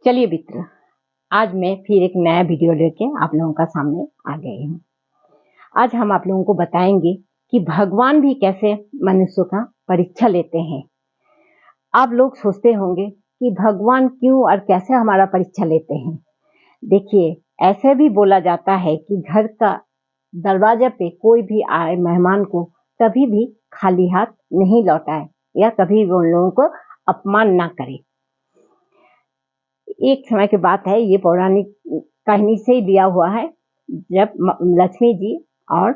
चलिए मित्र, आज मैं फिर एक नया वीडियो लेके आप लोगों का सामने आ गई हूँ। आज हम आप लोगों को बताएंगे कि भगवान भी कैसे मनुष्यों का परीक्षा लेते हैं। आप लोग सोचते होंगे कि भगवान क्यों और कैसे हमारा परीक्षा लेते हैं। देखिए, ऐसे भी बोला जाता है कि घर का दरवाजे पे कोई भी आए मेहमान को कभी भी खाली हाथ नहीं लौटाए या कभी भी उन लोगों को अपमान ना करे। एक समय की बात है, ये पौराणिक कहानी से ही लिया हुआ है। जब लक्ष्मी जी और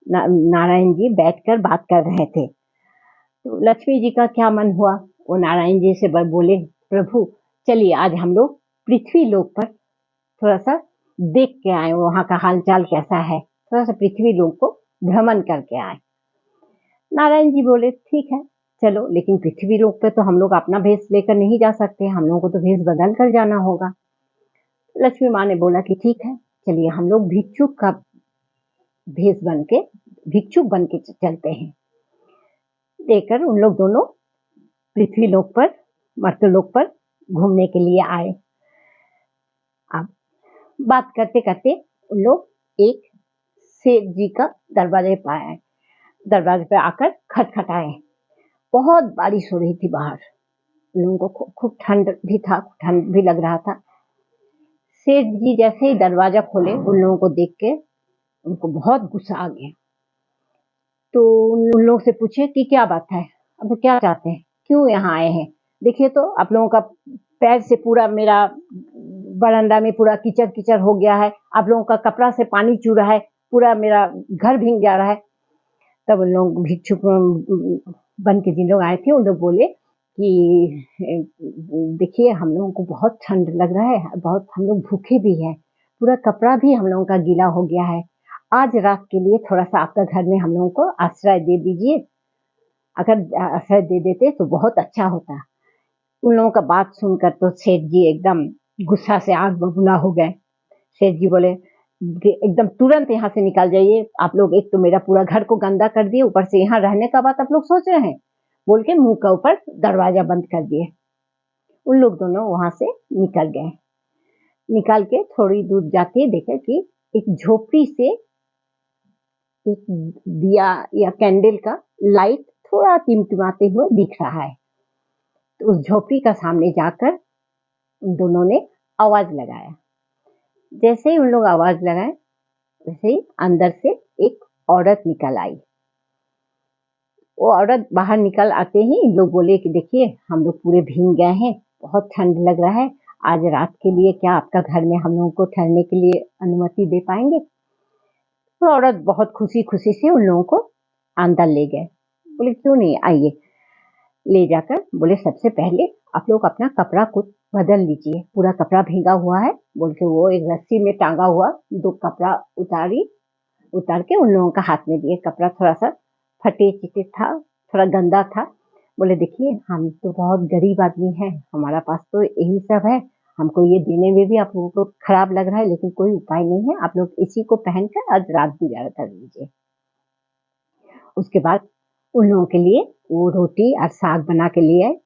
नारायण जी बैठकर बात कर रहे थे, तो लक्ष्मी जी का क्या मन हुआ, वो नारायण जी से बोले, प्रभु चलिए आज हम लोग पृथ्वी लोक पर थोड़ा सा देख के आए, वहां का हालचाल कैसा है, थोड़ा सा पृथ्वी लोक को भ्रमण करके आए। नारायण जी बोले ठीक है चलो, लेकिन पृथ्वी लोक पे तो हम लोग अपना भेष लेकर नहीं जा सकते, हम लोगों को तो भेष बदल कर जाना होगा। लक्ष्मी माँ ने बोला कि ठीक है, चलिए हम लोग भिक्षुक का भेष बन के भिक्षुक बन के चलते हैं। देकर उन लोग दोनों पृथ्वी लोक पर मर्त्यलोक पर घूमने के लिए आए। अब बात करते करते उन लोग एक सेठ जी का दरवाजे पर आए। दरवाजे पे आकर खटखटाए। बहुत बारिश हो रही थी बाहर, उन लोगों को खूब ठंड भी था, ठंड भी लग रहा था। सेठ जी जैसे ही दरवाजा खोले, उन लोगों को देख के उनको बहुत गुस्सा आ गया। तो उन लोगों से पूछे कि क्या बात है, अब क्या चाहते हैं, क्यों यहाँ आए हैं। देखिए तो आप लोगों का पैर से पूरा मेरा बरामदा में पूरा कीचड़ कीचड़ हो गया है, आप लोगों का कपड़ा से पानी चू रहा है, पूरा मेरा घर भीग जा रहा है। तब उन लोग भिक्षुक बन के जिन लोग आए थे, उन लोग बोले कि देखिए हम लोगों को बहुत ठंड लग रहा है, बहुत हम लोग भूखे भी हैं, पूरा कपड़ा भी हम लोगों का गीला हो गया है, आज रात के लिए थोड़ा सा आपका घर में हम लोगों को आश्रय दे दीजिए। अगर आश्रय दे देते तो बहुत अच्छा होता। उन लोगों का बात सुनकर तो सेठ जी एकदम गुस्सा से आग बबूला हो गए। सेठ जी बोले एकदम तुरंत यहाँ से निकल जाइए आप लोग, एक तो मेरा पूरा घर को गंदा कर दिए, ऊपर से यहाँ रहने का बात आप लोग सोच रहे हैं, बोल के मुंह के ऊपर दरवाजा बंद कर दिए। उन लोग दोनों वहां से निकल गए। निकल के थोड़ी दूर जाके देखे कि एक झोपड़ी से एक दिया या कैंडल का लाइट थोड़ा टिमटिमाते हुए दिख रहा है। तो उस झोपड़ी का सामने जाकर उन दोनों ने आवाज लगाया। जैसे ही उन लोग आवाज लगाए, वैसे ही अंदर से एक औरत निकल आई। वो औरत बाहर निकल आते ही इन लोग बोले कि देखिए हम लोग पूरे भीग गए हैं, बहुत ठंड लग रहा है, आज रात के लिए क्या आपका घर में हम लोगों को ठहरने के लिए अनुमति दे पाएंगे। तो औरत बहुत खुशी खुशी से उन लोगों को अंदर ले गए। बोले क्यों नहीं, आइए। ले जाकर बोले सबसे पहले आप लोग अपना कपड़ा कुछ बदल लीजिए, पूरा कपड़ा भीगा हुआ है, बोल के वो एक रस्सी में टांगा हुआ दो कपड़ा उतार के उन लोगों का हाथ में दिए। कपड़ा थोड़ा सा फटे चिटे था, थोड़ा गंदा था। बोले देखिए हम तो बहुत गरीब आदमी हैं, हमारा पास तो यही सब है, हमको ये देने में भी आप लोगों को खराब लग रहा है, लेकिन कोई उपाय नहीं है, आप लोग इसी को पहनकर आज रात गुजारा कर लीजिए। उसके बाद उन लोगों के लिए वो रोटी और साग बना के लिए आए।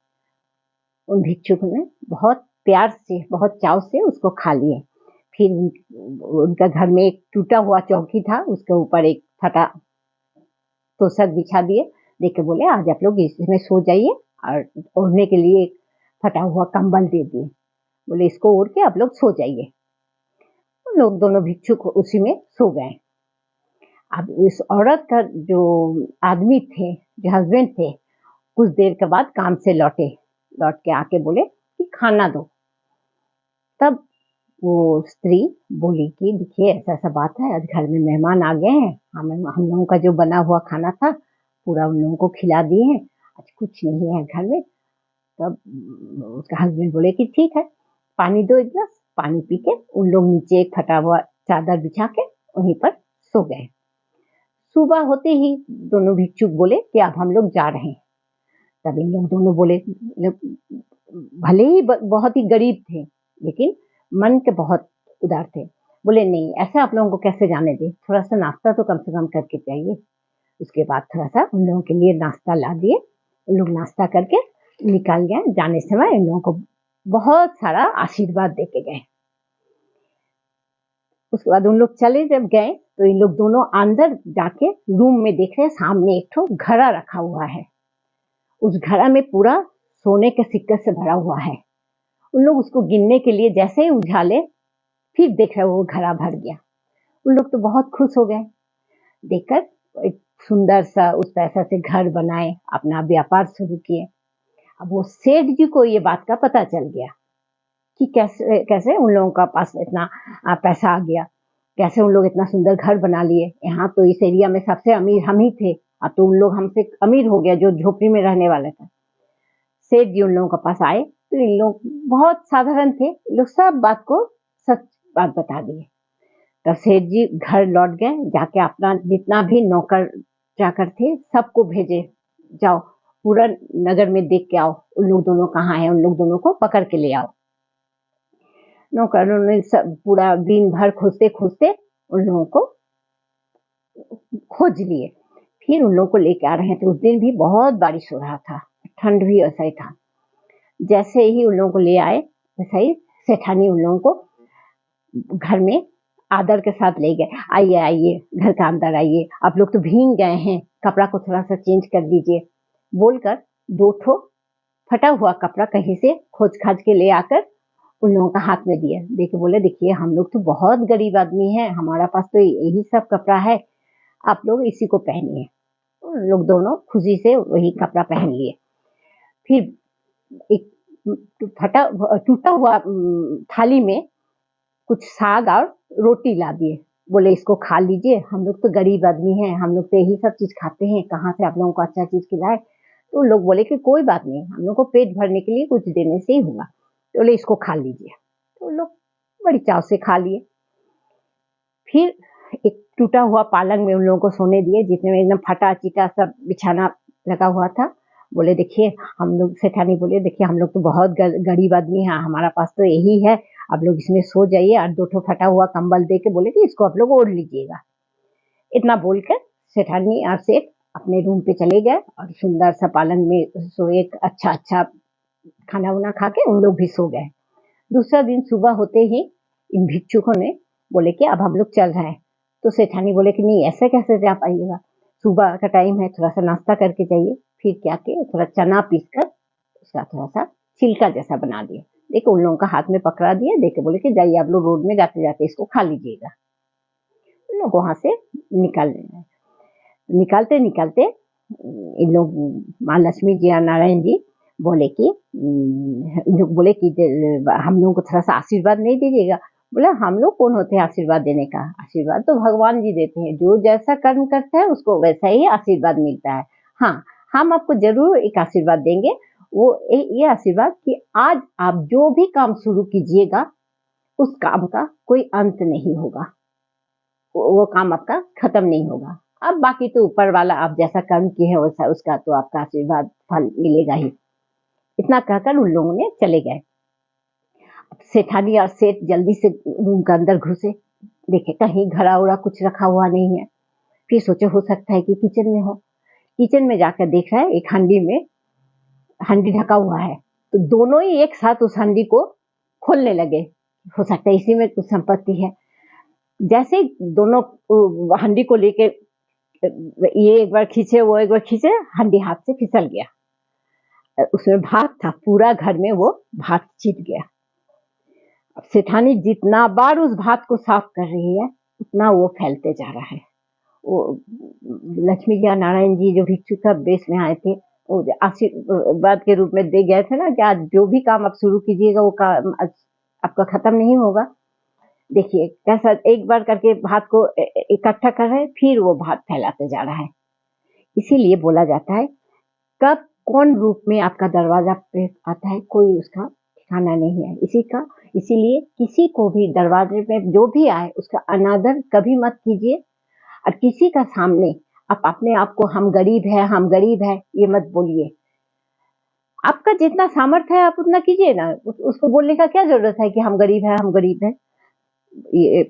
उन भिक्षुक ने बहुत प्यार से बहुत चाव से उसको खा लिए। फिर उनका घर में एक टूटा हुआ चौकी था, उसके ऊपर एक फटा तोशक बिछा दिए। देख के बोले आज आप लोग इसमें सो जाइए, और ओढ़ने के लिए एक फटा हुआ कंबल दे दिए। बोले इसको ओढ़ के आप लोग सो जाइए। लोग दोनों भिक्षुक उसी में सो गए। अब इस औरत का जो आदमी थे, जो हस्बैंड थे, कुछ देर के बाद काम से लौट के आके बोले कि खाना दो। तब वो स्त्री बोली कि देखिए ऐसा ऐसा बात है, आज घर में मेहमान आ गए हैं, हम लोगों का जो बना हुआ खाना था पूरा उन लोगों को खिला दिए हैं, आज कुछ नहीं है घर में। तब उसका हस्बैंड बोले कि ठीक है, पानी दो एक गिलास। पानी पी के उन लोग नीचे एक फटा हुआ चादर बिछा के वहीं पर सो गए। सुबह होते ही दोनों भिक्षुक बोले कि अब हम लोग जा रहे हैं। तब इन लोग दोनों बोले, भले ही बहुत ही गरीब थे लेकिन मन के बहुत उदार थे। बोले नहीं, ऐसा आप लोगों को कैसे जाने दे, थोड़ा सा नाश्ता तो कम से कम करके जाइए। उसके बाद थोड़ा सा उन लोगों के लिए नाश्ता ला दिए। उन लोग नाश्ता करके निकल गए। जाने समय इन लोगों को बहुत सारा आशीर्वाद देके गए। उसके बाद उन लोग चले जब गए तो इन लोग दोनों अंदर जाके रूम में देख रहे हैं, सामने एक ठो घड़ा रखा हुआ है। उस घड़ा में पूरा सोने के सिक्के से भरा हुआ है। उन लोग उसको गिनने के लिए जैसे ही उछाले, फिर देख रहे वो घड़ा भर गया। उन लोग तो बहुत खुश हो गए देखकर। एक सुंदर सा उस पैसा से घर बनाए, अपना व्यापार शुरू किए। अब वो सेठ जी को ये बात का पता चल गया कि कैसे कैसे उन लोगों का पास इतना पैसा आ गया, कैसे उन लोग इतना सुंदर घर बना लिए। यहाँ तो इस एरिया में सबसे अमीर हम ही थे, अब तो उन लोग हमसे अमीर हो गया जो झोपड़ी में रहने वाले थे। सेठ जी उन लोगों के पास आए तो इन लोग बहुत साधारण थे, इन लोग सब बात को सच बात बता दिए। तब सेठ जी घर लौट गए, जाके अपना जितना भी नौकर चाकर थे सबको भेजे, जाओ पूरा नगर में देख के आओ उन लोग दोनों कहाँ हैं, उन लोग दोनों को पकड़ के ले आओ। नौकरों ने सब पूरा दिन भर खोजते खोजते उन लोगों को खोज लिए। फिर उन लोगों को लेके आ रहे थे। उस दिन भी बहुत बारिश हो रहा था, ठंड भी ऐसा ही था। जैसे ही उन लोगों को ले आए वैसे ही सेठानी उन लोगों को घर में आदर के साथ ले गए। आइए आइए, घर का अंदर आइए, आप लोग तो भीग गए हैं, कपड़ा को थोड़ा सा चेंज कर दीजिए बोलकर 2 ठो फटा हुआ कपड़ा कहीं से खोज खाज के ले आकर उन लोगों का हाथ में दिया। देखे बोले देखिए हम लोग तो बहुत गरीब आदमी हैं, हमारा पास तो यही सब कपड़ा है, आप लोग इसी को पहनिए। उन लोग दोनों खुशी से वही कपड़ा पहन लिए। फिर एक टूटा हुआ थाली में कुछ साग और रोटी ला दिए, बोले इसको खा लीजिए, हम लोग तो गरीब आदमी हैं, हम लोग तो यही सब चीज खाते हैं, कहाँ से आप लोगों को अच्छा चीज खिलाए। तो लोग बोले कि कोई बात नहीं, हम लोग को पेट भरने के लिए कुछ देने से ही होगा, तो बोले इसको खा लीजिए। तो लोग बड़ी चाव से खा लिए। फिर एक टूटा हुआ पालंग में उन लोगों को सोने दिए, जिसमें एकदम फटा चिटा सब बिछाना लगा हुआ था। बोले देखिए हम लोग, सेठानी बोले देखिए हम लोग तो बहुत गरीब आदमी हैं, हमारा पास तो यही है, आप लोग इसमें सो जाइए। और 2 ठो फटा हुआ कंबल दे के बोले कि इसको आप लोग ओढ़ लीजिएगा। इतना बोलकर सेठानी और सेठ अपने रूम पे चले गए और सुंदर सा पालंग में सोए। अच्छा अच्छा खाना वाना खा के उन लोग भी सो गए। दूसरा दिन सुबह होते ही इन भिक्षुकों ने बोले कि अब हम लोग चल रहे हैं। तो सेठानी बोले कि नहीं, ऐसे कैसे जा पाइएगा, सुबह का टाइम है, थोड़ा सा नाश्ता करके जाइए। फिर क्या किए, थोड़ा चना पीस कर उसका थोड़ा सा छिलका जैसा बना दिए, देखो उन लोगों का हाथ में पकड़ा दिए, देखे बोले कि जाइए आप लोग रोड में जाते जाते इसको खा लीजिएगा। उन लोग वहां से निकालते निकालते इन लोग माँ लक्ष्मी जी और नारायण जी बोले कि इन लोग बोले कि हम लोगों को थोड़ा सा आशीर्वाद नहीं दीजिएगा। बोला हम लोग कौन होते हैं आशीर्वाद देने का, आशीर्वाद तो भगवान जी देते हैं, जो जैसा कर्म करता है उसको वैसा ही आशीर्वाद मिलता है। हाँ, हम आपको जरूर एक आशीर्वाद देंगे, वो ये आशीर्वाद कि आज आप जो भी काम शुरू कीजिएगा उस काम का कोई अंत नहीं होगा, वो काम आपका खत्म नहीं होगा। अब बाकी तो ऊपर वाला आप जैसा कर्म किए हैं वैसा उसका तो आपका आशीर्वाद फल मिलेगा ही। इतना कहकर उन लोगों ने चले गए। सेठानी और सेठ जल्दी से रूम के अंदर घुसे, देखे कहीं घड़ा उड़ा कुछ रखा हुआ नहीं है। फिर सोचे हो सकता है कि किचन में हो। किचन में जाकर देख रहा है एक हंडी में, हंडी ढका हुआ है। तो दोनों ही एक साथ उस हंडी को खोलने लगे, हो सकता है इसी में कुछ संपत्ति है। जैसे दोनों हंडी को लेके ये एक बार खींचे वो एक बार खींचे, हंडी हाथ से फिसल गया। उसमें भात था, पूरा घर में वो भात छिट गया। सेठानी जितना बार उस भात को साफ कर रही है उतना वो फैलते जा रहा है। वो लक्ष्मी जी नारायण जी जो भिक्षुक बेस में आए थे, वो आशीर्वाद के रूप में दे गए थे ना कि आज जो भी काम आप शुरू कीजिएगा वो काम आपका खत्म नहीं होगा। देखिए कैसा एक बार करके भात को इकट्ठा कर रहे हैं, फिर वो भात फैलाते जा रहा है। इसीलिए बोला जाता है कब कौन रूप में आपका दरवाजा पे आता है कोई उसका ठिकाना नहीं है। इसीलिए किसी को भी दरवाजे पे जो भी आए उसका अनादर कभी मत कीजिए। और किसी का सामने आप अपने आप को हम गरीब है ये मत बोलिए। आपका जितना सामर्थ्य है आप उतना कीजिए ना, उसको बोलने का क्या जरूरत है कि हम गरीब है। ये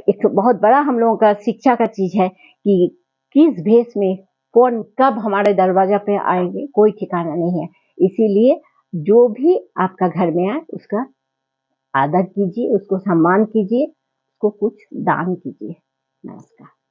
एक बहुत बड़ा हम लोगों का शिक्षा का चीज है कि किस भेष में कौन कब हमारे दरवाजा पे आएंगे कोई ठिकाना नहीं है। इसीलिए जो भी आपका घर में आए उसका आदर कीजिए, उसको सम्मान कीजिए, उसको कुछ दान कीजिए। नमस्कार।